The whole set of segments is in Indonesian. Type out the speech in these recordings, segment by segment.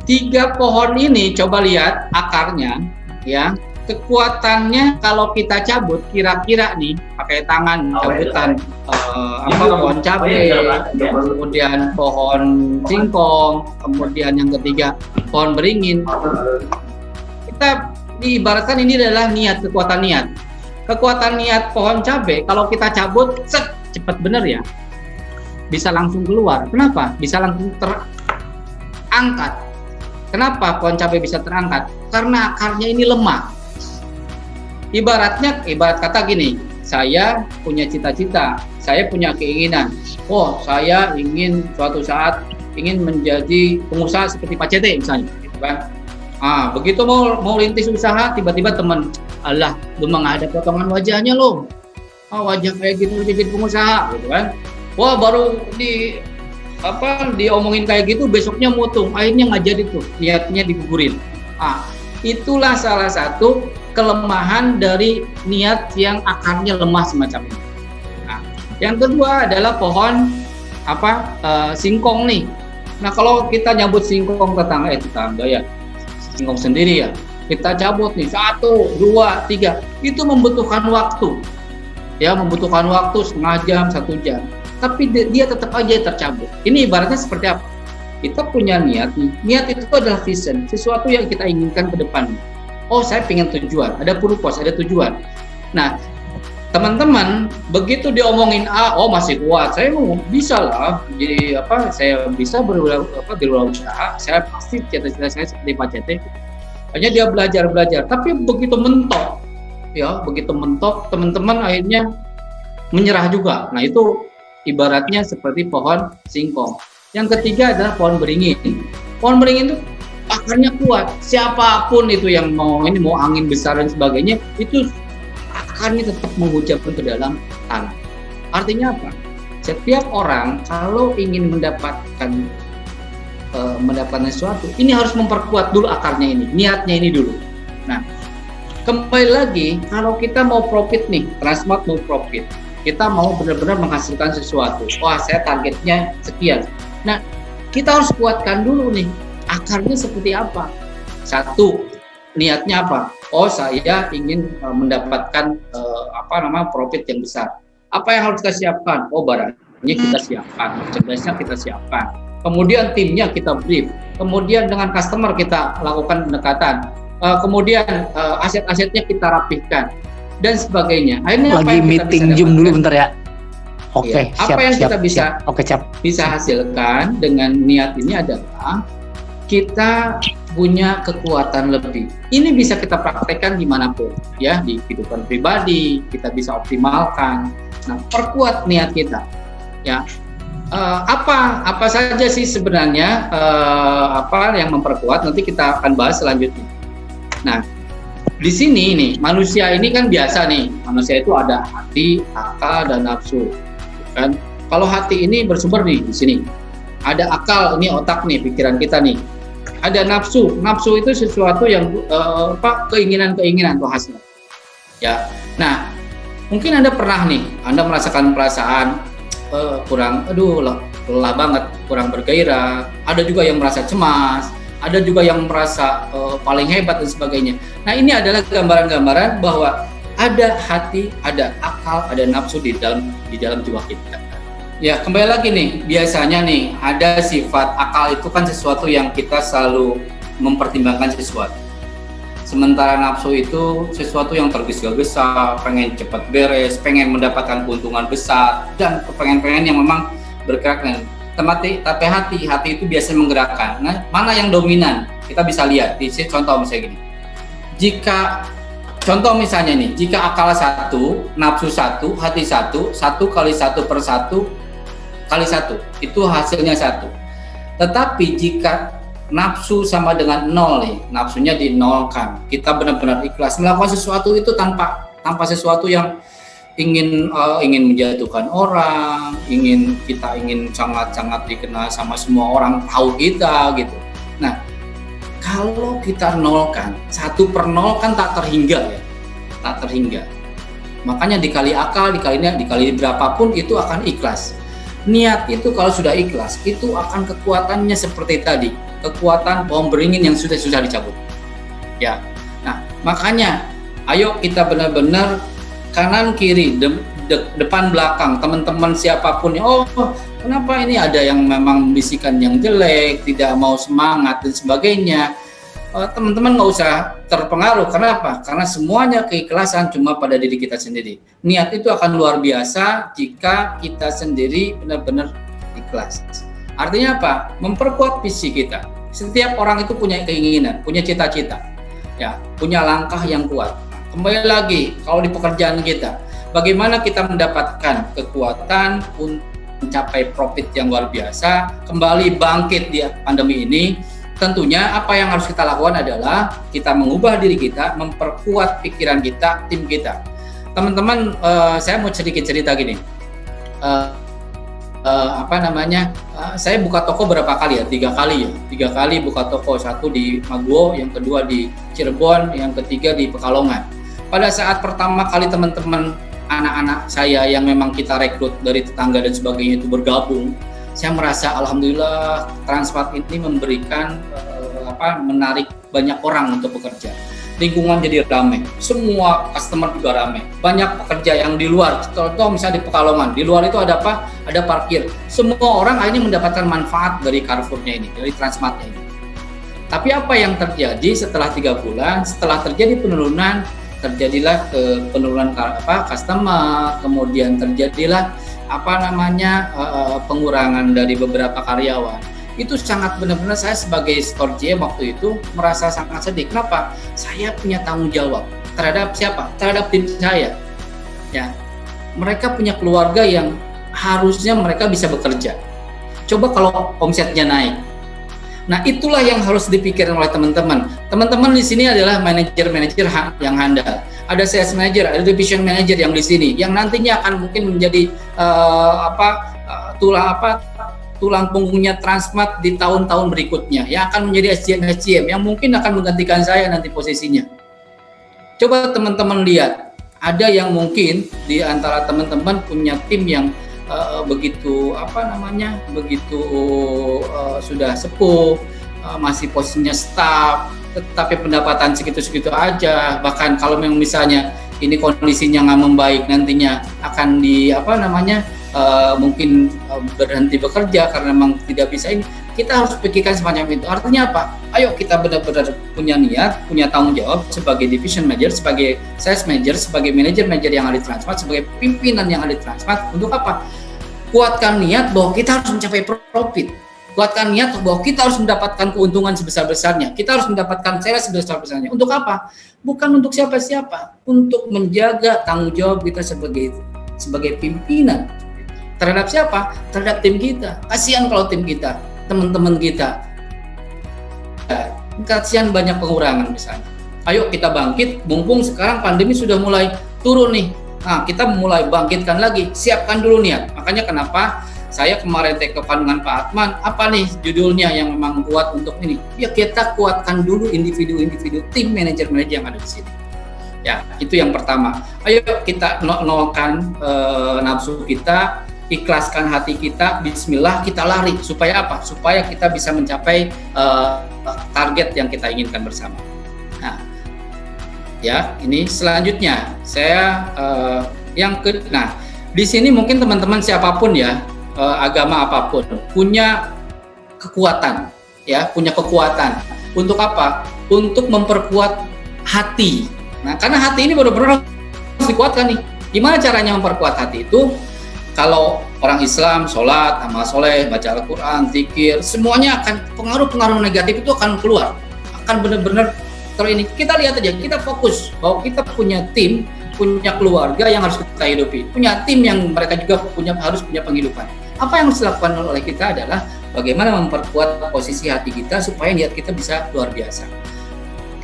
Tiga pohon ini coba lihat akarnya, ya. Kekuatannya kalau kita cabut kira-kira nih pakai tangan cabutan pohon cabai, kemudian pohon singkong, kemudian yang ketiga pohon beringin. Kita diibaratkan ini adalah niat, kekuatan niat. Kekuatan niat pohon cabai kalau kita cabut cepat bener ya, bisa langsung keluar. Kenapa? Bisa langsung terangkat. Kenapa pohon cabai bisa terangkat? Karena akarnya ini lemah. Ibarat kata gini, saya punya cita-cita, saya punya keinginan. Oh, saya ingin suatu saat ingin menjadi pengusaha seperti Pak Cete misalnya, gitu kan? Begitu mau lintis usaha, tiba-tiba teman, alah, memang ada potongan wajahnya loh. Wajah kayak gitu jadi pengusaha, gitu kan? Wah, baru diomongin kayak gitu, besoknya mutung, akhirnya nggak jadi tuh, niatnya digugurin. Itulah salah satu kelemahan dari niat yang akarnya lemah semacam ini. Nah, yang kedua adalah pohon singkong nih. Nah, kalau kita nyabut singkong tetangga ya, singkong sendiri ya, kita cabut nih 1, 2, 3, itu membutuhkan waktu, ya, membutuhkan waktu setengah jam, 1 jam. Tapi dia tetap aja tercabut. Ini ibaratnya seperti apa? Kita punya niat nih. Niat itu adalah vision, sesuatu yang kita inginkan ke depan. Oh, saya pengen tujuan, ada purpose, ada tujuan. Nah, teman-teman begitu diomongin masih kuat, saya mau bisa lah, jadi saya bisa berwirausaha, saya pasti cita-cita saya seperti Pak Cete. Hanya dia belajar, tapi begitu mentok, teman-teman akhirnya menyerah juga. Nah, itu ibaratnya seperti pohon singkong. Yang ketiga adalah pohon beringin. Pohon beringin itu akarnya kuat, siapapun itu yang mau angin besar dan sebagainya, itu akarnya tetap menghujam ke dalam tanah. Artinya apa? Setiap orang kalau ingin mendapatkan sesuatu, ini harus memperkuat dulu akarnya ini, niatnya ini dulu. Nah, kembali lagi, kalau kita mau profit nih, Transmart mau profit, kita mau benar-benar menghasilkan sesuatu. Wah, saya targetnya sekian. Nah, kita harus kuatkan dulu nih, akarnya seperti apa? 1, niatnya apa? Oh, saya ingin mendapatkan profit yang besar. Apa yang harus kita siapkan? Oh, barangnya kita siapkan, cerdasnya kita siapkan. Kemudian timnya kita brief. Kemudian dengan customer kita lakukan pendekatan. Kemudian aset-asetnya kita rapihkan dan sebagainya. Akhirnya lagi meeting Zoom dulu bentar ya. Oke, apa yang kita bisa hasilkan dengan niat ini adalah kita punya kekuatan lebih. Ini bisa kita praktekkan dimanapun, ya, di kehidupan pribadi kita bisa optimalkan. Nah, perkuat niat kita, ya. Apa saja sih sebenarnya yang memperkuat? Nanti kita akan bahas selanjutnya. Nah, di sini nih manusia ini kan biasa nih, manusia itu ada hati, akal, dan nafsu, kan? Kalau hati ini bersumber nih di sini, ada akal, ini otak nih, pikiran kita nih. Ada nafsu itu sesuatu yang keinginan atau hasrat, ya. Nah, mungkin Anda pernah nih, Anda merasakan perasaan lelah banget, kurang bergairah. Ada juga yang merasa cemas, ada juga yang merasa paling hebat dan sebagainya. Nah, ini adalah gambaran-gambaran bahwa ada hati, ada akal, ada nafsu di dalam jiwa kita. Ya, kembali lagi nih, biasanya nih ada sifat akal itu kan sesuatu yang kita selalu mempertimbangkan sesuatu. Sementara nafsu itu sesuatu yang tergesa-gesa, pengen cepat beres, pengen mendapatkan keuntungan besar, dan pengen yang memang bergerak. Tapi hati itu biasanya menggerakkan. Nah, mana yang dominan? Kita bisa lihat di sini, contoh misalnya gini. Contoh misalnya nih, jika akal 1, nafsu 1, hati 1, 1 kali 1 per 1 kali 1, itu hasilnya 1. Tetapi jika nafsu sama dengan 0 nih, nafsunya dinolkan, kita benar-benar ikhlas melakukan sesuatu itu tanpa sesuatu yang ingin menjatuhkan orang, kita ingin sangat-sangat dikenal sama semua orang tahu kita gitu. Nah, kalau kita nolkan, 1 per 0 kan tak terhingga. Makanya dikali akal, dikali berapapun itu akan ikhlas. Niat itu kalau sudah ikhlas, itu akan kekuatannya seperti tadi. kekuatan pohon beringin yang sudah susah dicabut. Ya, nah makanya ayo kita benar-benar kanan kiri depan belakang teman-teman siapapun, oh kenapa ini ada yang memang bisikan yang jelek, tidak mau semangat dan sebagainya, teman-teman nggak usah terpengaruh. Kenapa? Karena semuanya keikhlasan cuma pada diri kita sendiri. Niat itu akan luar biasa jika kita sendiri benar-benar ikhlas. Artinya apa? Memperkuat visi kita. Setiap orang itu punya keinginan, punya cita-cita, ya, punya langkah yang kuat. Kembali lagi, kalau di pekerjaan kita, bagaimana kita mendapatkan kekuatan untuk mencapai profit yang luar biasa, kembali bangkit di pandemi ini. Tentunya apa yang harus kita lakukan adalah kita mengubah diri kita, memperkuat pikiran kita, tim kita. Teman-teman, saya mau sedikit cerita gini. Saya buka toko berapa kali ya? 3 kali ya. 3 kali buka toko, satu di Maguwo, yang kedua di Cirebon, yang ketiga di Pekalongan. Pada saat pertama kali teman-teman anak-anak saya yang memang kita rekrut dari tetangga dan sebagainya itu bergabung, saya merasa alhamdulillah Transmart ini memberikan menarik banyak orang untuk bekerja. Lingkungan jadi ramai, semua customer juga ramai. Banyak pekerja yang di luar, contoh misalnya di Pekalongan, di luar itu ada apa? Ada parkir. Semua orang akhirnya mendapatkan manfaat dari Carrefour-nya ini, dari Transmart-nya ini. Tapi apa yang terjadi setelah 3 bulan, setelah terjadi penurunan, terjadilah penurunan customer, kemudian terjadilah pengurangan dari beberapa karyawan. Itu sangat benar-benar saya sebagai store GM waktu itu merasa sangat sedih. Kenapa? Saya punya tanggung jawab terhadap siapa? Terhadap tim saya. Ya, mereka punya keluarga yang harusnya mereka bisa bekerja. Coba kalau omsetnya naik. Nah, itulah yang harus dipikirkan oleh teman-teman. Teman-teman di sini adalah manajer-manajer yang handal. Ada sales manager, ada division manager yang di sini, yang nantinya akan mungkin menjadi tulang punggungnya Transmart di tahun-tahun berikutnya, yang akan menjadi SCM yang mungkin akan menggantikan saya nanti posisinya. Coba teman-teman lihat, ada yang mungkin di antara teman-teman punya tim yang sudah sepuh, masih posisinya staff, tetapi pendapatan segitu-segitu aja. Bahkan kalau memang misalnya ini kondisinya nggak membaik, nantinya akan mungkin berhenti bekerja karena memang tidak bisa ini. Kita harus pikirkan semacam itu. Artinya apa? Ayo kita benar-benar punya niat, punya tanggung jawab sebagai division manager, sebagai sales manager, sebagai manajer-manajer yang ada di Transmart, sebagai pimpinan yang ada di Transmart. Untuk apa? Kuatkan niat bahwa kita harus mencapai profit. Kuatkan niat bahwa kita harus mendapatkan keuntungan sebesar-besarnya. Kita harus mendapatkan sales sebesar-besarnya. Untuk apa? Bukan untuk siapa-siapa. Untuk menjaga tanggung jawab kita sebagai pimpinan. Terhadap siapa? Terhadap tim kita. Kasihan kalau tim kita, teman-teman kita, kasihan banyak pengurangan misalnya. Ayo kita bangkit, mumpung sekarang pandemi sudah mulai turun nih. Nah, kita mulai bangkitkan lagi, siapkan dulu niat. Makanya kenapa saya kemarin tektokan dengan Pak Atman, apa nih judulnya yang memang kuat untuk ini? Ya kita kuatkan dulu individu-individu, tim manajer-manajer yang ada di sini. Ya, itu yang pertama. Ayo kita nolkan nafsu kita, ikhlaskan hati kita, bismillah kita lari. Supaya apa? Supaya kita bisa mencapai target yang kita inginkan bersama. Nah, ya ini selanjutnya saya di sini mungkin teman-teman siapapun ya, agama apapun punya kekuatan, ya punya kekuatan. Untuk apa? Untuk memperkuat hati. Nah, karena hati ini benar-benar harus dikuatkan nih. Gimana caranya memperkuat hati itu? Kalau orang Islam, sholat, amal soleh, baca Al-Quran, zikir, semuanya akan pengaruh-pengaruh negatif itu akan keluar, akan benar-benar ini. Kita lihat aja, kita fokus bahwa kita punya tim, punya keluarga yang harus kita hidupi, punya tim yang mereka juga harus punya penghidupan. Apa yang harus dilakukan oleh kita adalah bagaimana memperkuat posisi hati kita supaya niat kita bisa luar biasa.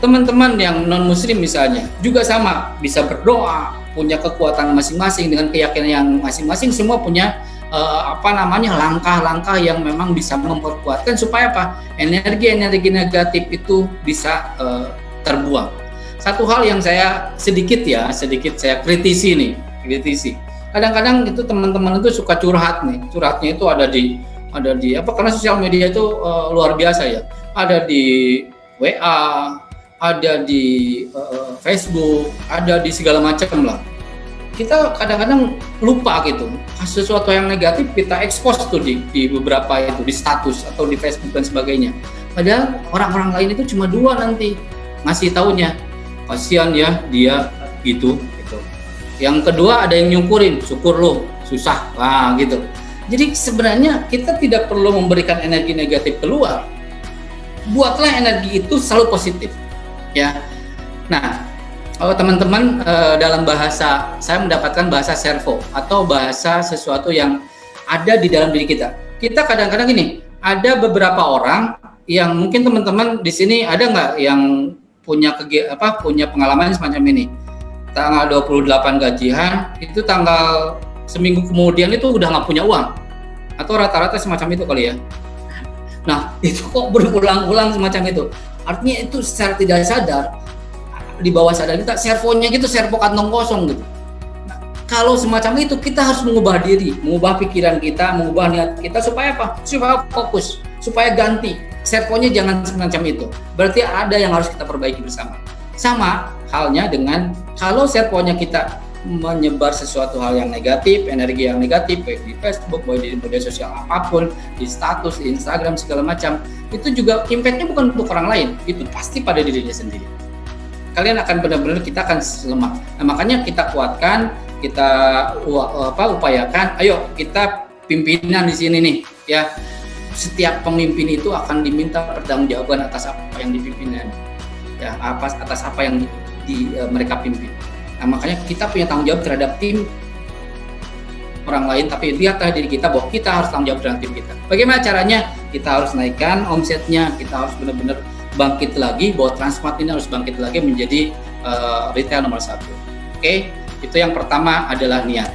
Teman-teman yang non-muslim misalnya juga sama, bisa berdoa, punya kekuatan masing-masing dengan keyakinan yang masing-masing, semua punya langkah-langkah yang memang bisa memperkuatkan supaya apa? Energi-energi negatif itu bisa terbuang. Satu hal yang saya sedikit saya kritisi. Kadang-kadang itu teman-teman itu suka curhat nih. Curhatnya itu ada di karena sosial media itu luar biasa ya. ada di WA, ada di Facebook, ada di segala macam lah. Kita kadang-kadang lupa gitu, sesuatu yang negatif kita expose tuh di beberapa itu, di status atau di Facebook dan sebagainya. Padahal orang-orang lain itu cuma 2 nanti ngasih taunya, kasihan ya dia gitu. Yang kedua ada yang nyukurin, syukur lo, susah, wah gitu. Jadi sebenarnya kita tidak perlu memberikan energi negatif keluar. Buatlah energi itu selalu positif, ya. Nah, kalau teman-teman dalam bahasa, saya mendapatkan bahasa servo atau bahasa sesuatu yang ada di dalam diri kita. Kita kadang-kadang gini, ada beberapa orang yang mungkin teman-teman di sini ada nggak yang punya punya pengalaman semacam ini. Tanggal 28 gajian, itu tanggal seminggu kemudian itu udah nggak punya uang. Atau rata-rata semacam itu kali ya. Nah, itu kok berulang-ulang semacam itu. Artinya itu secara tidak sadar, di bawah sadar kita, servonya gitu, servo kantong kosong gitu. Nah, kalau semacam itu, kita harus mengubah diri, mengubah pikiran kita, mengubah niat kita, supaya apa? Supaya fokus, supaya ganti. Servonya jangan semacam itu. Berarti ada yang harus kita perbaiki bersama. Sama halnya dengan kalau servonya kita menyebar sesuatu hal yang negatif, energi yang negatif, baik di Facebook, baik di media sosial apapun, di status, di Instagram, segala macam, itu juga impact-nya bukan untuk orang lain, itu pasti pada dirinya sendiri. Kalian akan benar-benar, kita akan lemah. Nah, makanya kita kuatkan, kita upayakan, ayo kita pimpinan di sini nih, ya. Setiap pemimpin itu akan diminta pertanggungjawaban atas apa yang dipimpinnya, ya, atas apa yang mereka pimpin. Nah, makanya kita punya tanggung jawab terhadap tim orang lain, tapi lihatlah diri kita bahwa kita harus tanggung jawab terhadap tim kita. Bagaimana caranya? Kita harus naikkan omsetnya, kita harus benar-benar bangkit lagi, bahwa Transmart ini harus bangkit lagi menjadi retail nomor 1. Oke, itu yang pertama adalah niat.